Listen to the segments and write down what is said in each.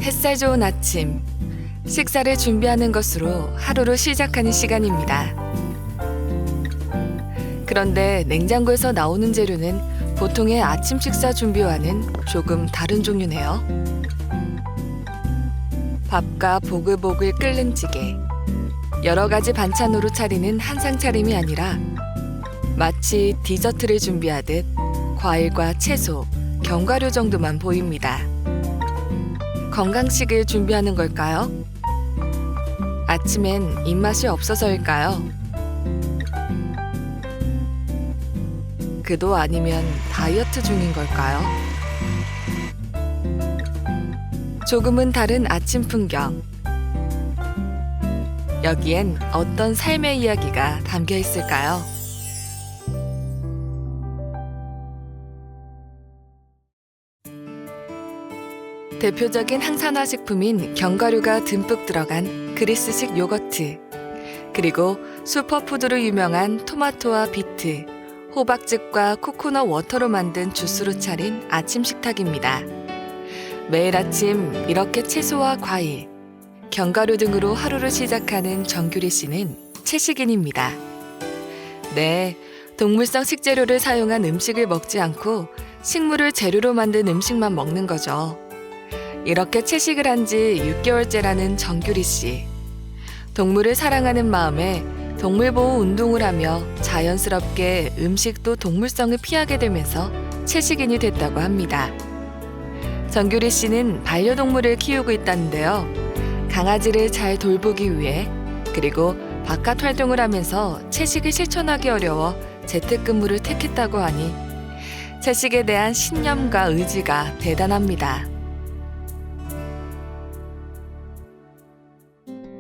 햇살 좋은 아침, 식사를 준비하는 것으로 하루를 시작하는 시간입니다. 그런데 냉장고에서 나오는 재료는 보통의 아침 식사 준비와는 조금 다른 종류네요. 밥과 보글보글 끓는 찌개, 여러 가지 반찬으로 차리는 한상 차림이 아니라 마치 디저트를 준비하듯 과일과 채소, 견과류 정도만 보입니다. 건강식을 준비하는 걸까요? 아침엔 입맛이 없어서일까요? 그도 아니면 다이어트 중인 걸까요? 조금은 다른 아침 풍경. 여기엔 어떤 삶의 이야기가 담겨 있을까요? 대표적인 항산화 식품인 견과류가 듬뿍 들어간 그리스식 요거트, 그리고 슈퍼푸드로 유명한 토마토와 비트, 호박즙과 코코넛 워터로 만든 주스로 차린 아침 식탁입니다. 매일 아침 이렇게 채소와 과일, 견과류 등으로 하루를 시작하는 정규리 씨는 채식인입니다. 네, 동물성 식재료를 사용한 음식을 먹지 않고 식물을 재료로 만든 음식만 먹는 거죠. 이렇게 채식을 한 지 6개월째라는 정규리 씨. 동물을 사랑하는 마음에 동물보호 운동을 하며 자연스럽게 음식도 동물성을 피하게 되면서 채식인이 됐다고 합니다. 정규리 씨는 반려동물을 키우고 있다는데요. 강아지를 잘 돌보기 위해, 그리고 바깥 활동을 하면서 채식을 실천하기 어려워 재택근무를 택했다고 하니 채식에 대한 신념과 의지가 대단합니다.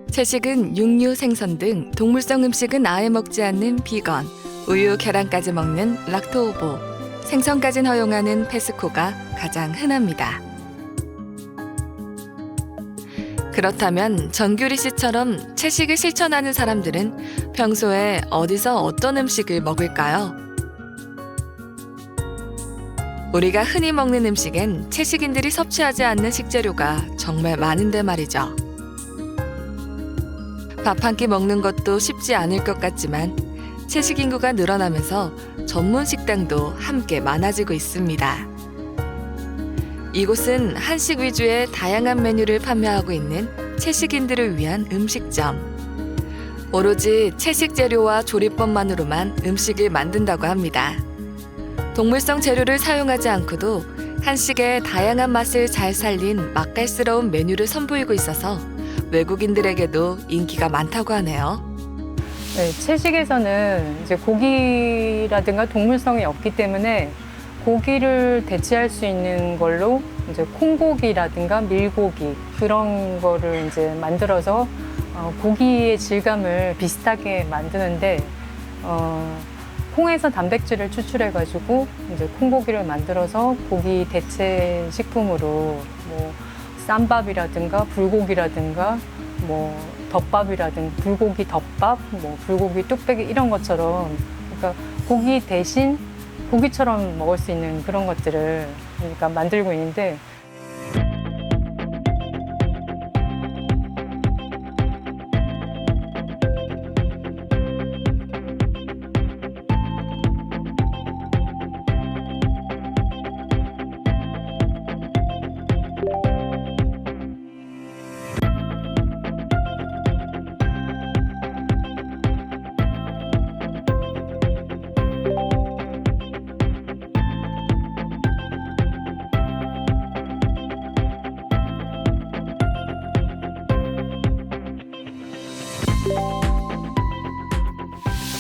채식은 육류, 생선 등 동물성 음식은 아예 먹지 않는 비건, 우유, 계란까지 먹는 락토오보, 생선까지 허용하는 페스코가 가장 흔합니다. 그렇다면 정규리 씨처럼 채식을 실천하는 사람들은 평소에 어디서 어떤 음식을 먹을까요? 우리가 흔히 먹는 음식엔 채식인들이 섭취하지 않는 식재료가 정말 많은데 말이죠. 밥 한 끼 먹는 것도 쉽지 않을 것 같지만 채식 인구가 늘어나면서 전문 식당도 함께 많아지고 있습니다. 이곳은 한식 위주의 다양한 메뉴를 판매하고 있는 채식인들을 위한 음식점. 오로지 채식 재료와 조리법만으로만 음식을 만든다고 합니다. 동물성 재료를 사용하지 않고도 한식의 다양한 맛을 잘 살린 맛깔스러운 메뉴를 선보이고 있어서 외국인들에게도 인기가 많다고 하네요. 네, 채식에서는 이제 고기라든가 동물성이 없기 때문에 고기를 대체할 수 있는 걸로 이제 콩고기라든가 밀고기 그런 거를 이제 만들어서 고기의 질감을 비슷하게 만드는데 콩에서 단백질을 추출해가지고 이제 콩고기를 만들어서 고기 대체 식품으로 뭐 쌈밥이라든가 불고기라든가 뭐 덮밥이라든가 불고기 덮밥, 뭐 불고기 뚝배기 이런 것처럼 그러니까 고기 대신 고기처럼 먹을 수 있는 그런 것들을 그러니까 만들고 있는데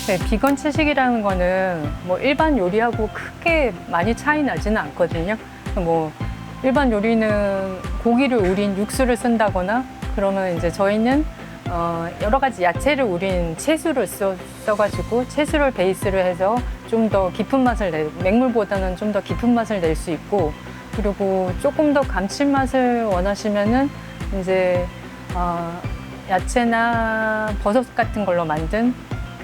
네, 비건 채식이라는 거는 뭐 일반 요리하고 크게 많이 차이 나지는 않거든요. 뭐 일반 요리는 고기를 우린 육수를 쓴다거나 그러면 이제 저희는 여러 가지 야채를 우린 채수를 써가지고 채수를 베이스로 해서 좀 더 깊은 맛을 맹물보다는 좀 더 깊은 맛을 낼 수 있고 그리고 조금 더 감칠맛을 원하시면은 이제 야채나 버섯 같은 걸로 만든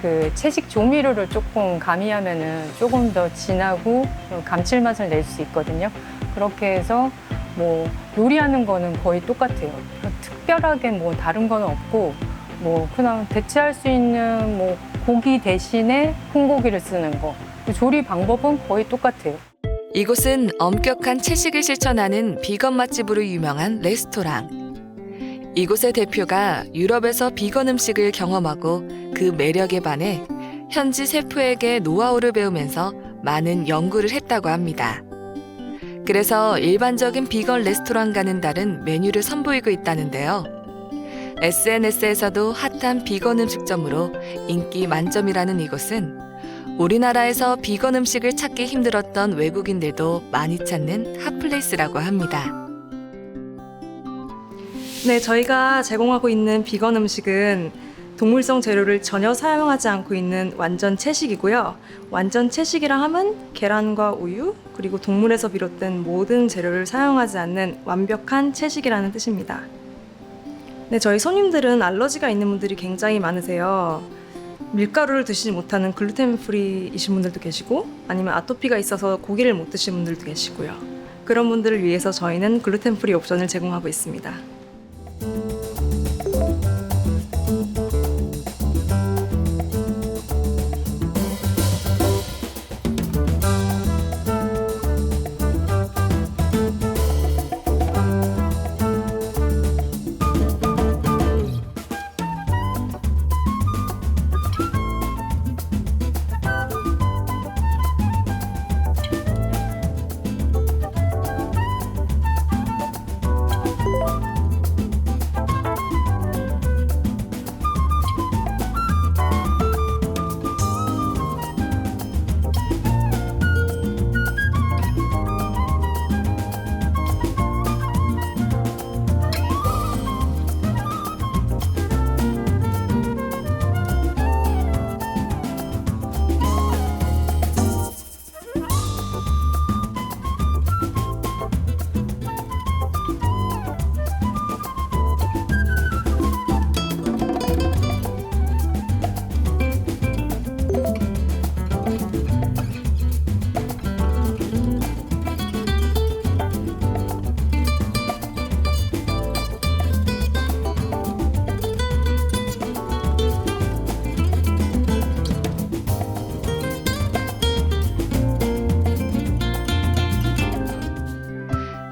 그 채식 조미료를 조금 가미하면은 조금 더 진하고 감칠맛을 낼 수 있거든요. 그렇게 해서 뭐 요리하는 거는 거의 똑같아요. 특별하게 뭐 다른 건 없고 뭐 그냥 대체할 수 있는 뭐 고기 대신에 콩고기를 쓰는 거. 조리 방법은 거의 똑같아요. 이곳은 엄격한 채식을 실천하는 비건 맛집으로 유명한 레스토랑. 이곳의 대표가 유럽에서 비건 음식을 경험하고 그 매력에 반해 현지 셰프에게 노하우를 배우면서 많은 연구를 했다고 합니다. 그래서 일반적인 비건 레스토랑과는 다른 메뉴를 선보이고 있다는데요. SNS에서도 핫한 비건 음식점으로 인기 만점이라는 이곳은 우리나라에서 비건 음식을 찾기 힘들었던 외국인들도 많이 찾는 핫플레이스라고 합니다. 네, 저희가 제공하고 있는 비건 음식은 동물성 재료를 전혀 사용하지 않고 있는 완전 채식이고요. 완전 채식이라 함은 계란과 우유, 그리고 동물에서 비롯된 모든 재료를 사용하지 않는 완벽한 채식이라는 뜻입니다. 네, 저희 손님들은 알러지가 있는 분들이 굉장히 많으세요. 밀가루를 드시지 못하는 글루텐 프리이신 분들도 계시고, 아니면 아토피가 있어서 고기를 못 드시는 분들도 계시고요. 그런 분들을 위해서 저희는 글루텐 프리 옵션을 제공하고 있습니다.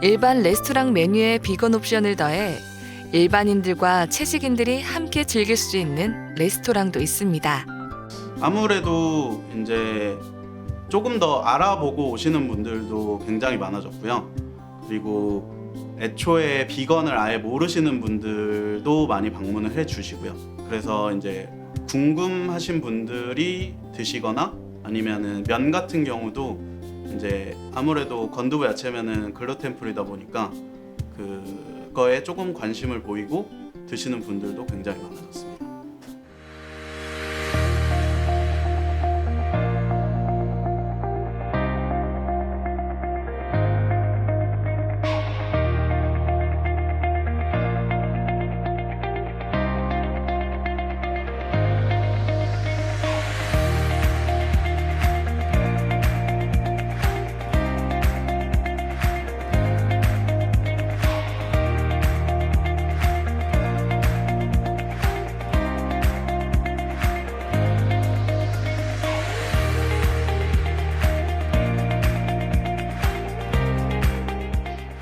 일반 레스토랑 메뉴에 비건 옵션을 더해 일반인들과 채식인들이 함께 즐길 수 있는 레스토랑도 있습니다. 아무래도 이제 조금 더 알아보고 오시는 분들도 굉장히 많아졌고요. 그리고 애초에 비건을 아예 모르시는 분들도 많이 방문을 해 주시고요. 그래서 이제 궁금하신 분들이 드시거나 아니면은 면 같은 경우도 이제 아무래도 건두부 야채면은 글루텐 프리다 보니까 그거에 조금 관심을 보이고 드시는 분들도 굉장히 많아졌습니다.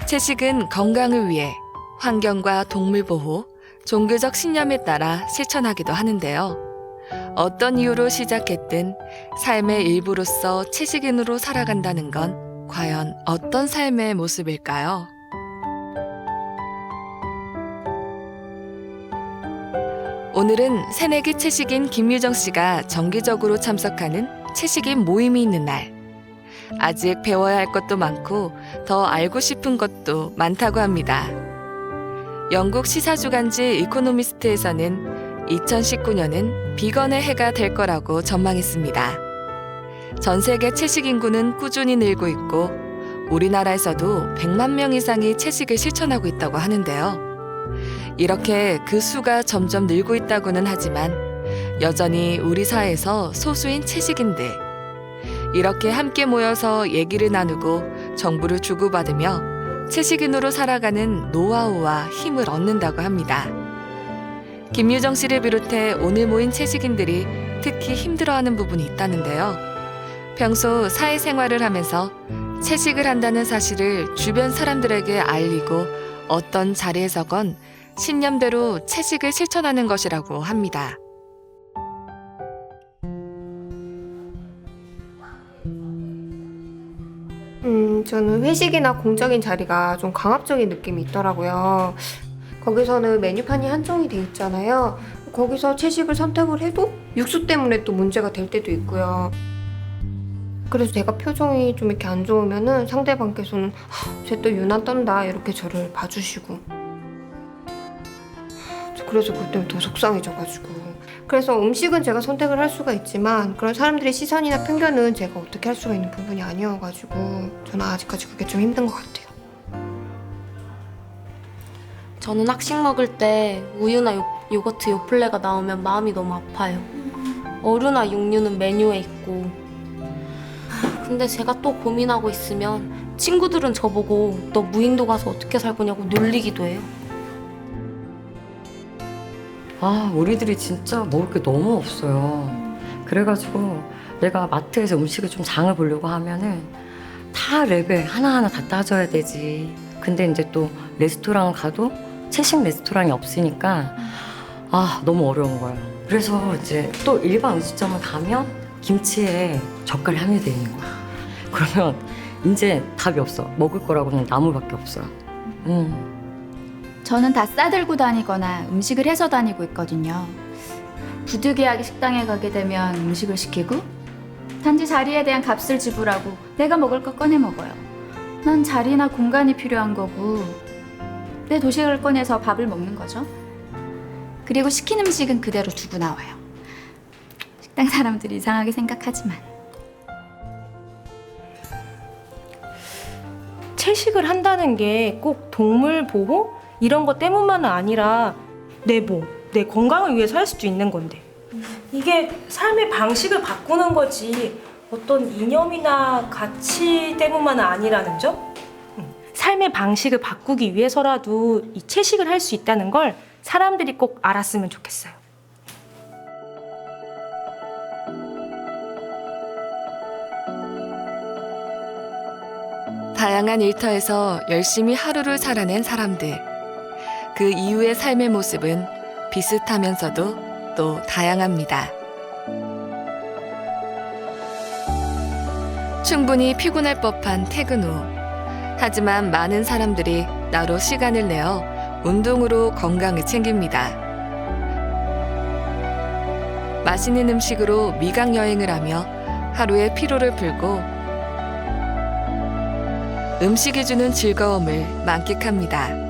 채식은 건강을 위해 환경과 동물 보호, 종교적 신념에 따라 실천하기도 하는데요. 어떤 이유로 시작했든 삶의 일부로서 채식인으로 살아간다는 건 과연 어떤 삶의 모습일까요? 오늘은 새내기 채식인 김유정 씨가 정기적으로 참석하는 채식인 모임이 있는 날. 아직 배워야 할 것도 많고 더 알고 싶은 것도 많다고 합니다. 영국 시사주간지 이코노미스트에서는 2019년은 비건의 해가 될 거라고 전망했습니다. 전 세계 채식 인구는 꾸준히 늘고 있고 우리나라에서도 100만 명 이상이 채식을 실천하고 있다고 하는데요. 이렇게 그 수가 점점 늘고 있다고는 하지만 여전히 우리 사회에서 소수인 채식인들, 이렇게 함께 모여서 얘기를 나누고 정보를 주고받으며 채식인으로 살아가는 노하우와 힘을 얻는다고 합니다. 김유정 씨를 비롯해 오늘 모인 채식인들이 특히 힘들어하는 부분이 있다는데요. 평소 사회생활을 하면서 채식을 한다는 사실을 주변 사람들에게 알리고 어떤 자리에서건 신념대로 채식을 실천하는 것이라고 합니다. 저는 회식이나 공적인 자리가 좀 강압적인 느낌이 있더라고요. 거기서는 메뉴판이 한정이 돼 있잖아요. 거기서 채식을 선택을 해도 육수 때문에 또 문제가 될 때도 있고요. 그래서 제가 표정이 좀 이렇게 안 좋으면은 상대방께서는 쟤 또 유난 떤다 이렇게 저를 봐주시고, 그래서 그것 때문에 더 속상해져가지고. 그래서 음식은 제가 선택을 할 수가 있지만 그런 사람들의 시선이나 편견은 제가 어떻게 할 수가 있는 부분이 아니어가지고 저는 아직까지 그게 좀 힘든 것 같아요. 저는 학식 먹을 때 우유나 요거트 요플레가 나오면 마음이 너무 아파요. 어류나 육류는 메뉴에 있고. 근데 제가 또 고민하고 있으면 친구들은 저보고 너 무인도 가서 어떻게 살 거냐고 놀리기도 해요. 우리들이 진짜 먹을 게 너무 없어요. 그래가지고 내가 마트에서 음식을 좀 장을 보려고 하면은 다 레벨 하나하나 다 따져야 되지. 근데 이제 또 레스토랑 가도 채식 레스토랑이 없으니까 너무 어려운 거야. 그래서 이제 또 일반 음식점을 가면 김치에 젓갈이 함유되어 있는 거야. 그러면 이제 답이 없어. 먹을 거라고는 나물밖에 없어요. 저는 다 싸들고 다니거나 음식을 해서 다니고 있거든요. 부득이하게 식당에 가게 되면 음식을 시키고 단지 자리에 대한 값을 지불하고 내가 먹을 거 꺼내 먹어요. 난 자리나 공간이 필요한 거고 내 도시락을 꺼내서 밥을 먹는 거죠. 그리고 시킨 음식은 그대로 두고 나와요. 식당 사람들이 이상하게 생각하지만. 채식을 한다는 게 꼭 동물 보호? 이런 것 때문만은 아니라 내 건강을 위해서 할 수도 있는 건데, 이게 삶의 방식을 바꾸는 거지 어떤 이념이나 가치 때문만은 아니라는 점? 삶의 방식을 바꾸기 위해서라도 이 채식을 할 수 있다는 걸 사람들이 꼭 알았으면 좋겠어요. 다양한 일터에서 열심히 하루를 살아낸 사람들. 그 이후의 삶의 모습은 비슷하면서도 또 다양합니다. 충분히 피곤할 법한 퇴근 후. 하지만 많은 사람들이 나로 시간을 내어 운동으로 건강을 챙깁니다. 맛있는 음식으로 미각 여행을 하며 하루의 피로를 풀고 음식이 주는 즐거움을 만끽합니다.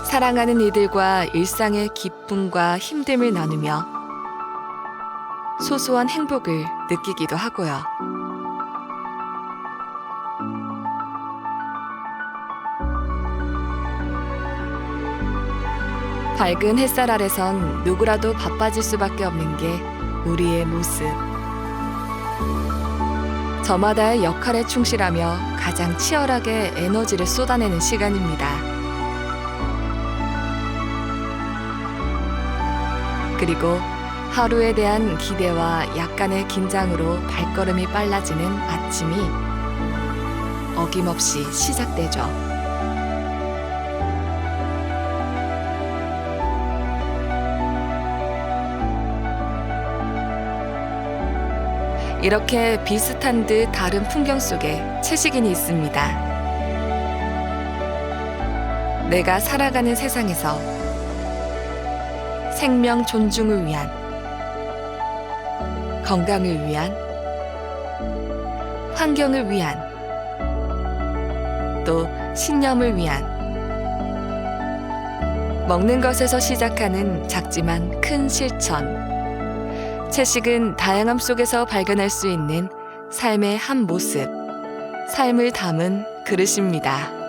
사랑하는 이들과 일상의 기쁨과 힘듦을 나누며 소소한 행복을 느끼기도 하고요. 밝은 햇살 아래선 누구라도 바빠질 수밖에 없는 게 우리의 모습. 저마다의 역할에 충실하며 가장 치열하게 에너지를 쏟아내는 시간입니다. 그리고 하루에 대한 기대와 약간의 긴장으로 발걸음이 빨라지는 아침이 어김없이 시작되죠. 이렇게 비슷한 듯 다른 풍경 속에 채식인이 있습니다. 내가 살아가는 세상에서 생명 존중을 위한, 건강을 위한, 환경을 위한, 또 신념을 위한, 먹는 것에서 시작하는 작지만 큰 실천. 채식은 다양함 속에서 발견할 수 있는 삶의 한 모습. 삶을 담은 그릇입니다.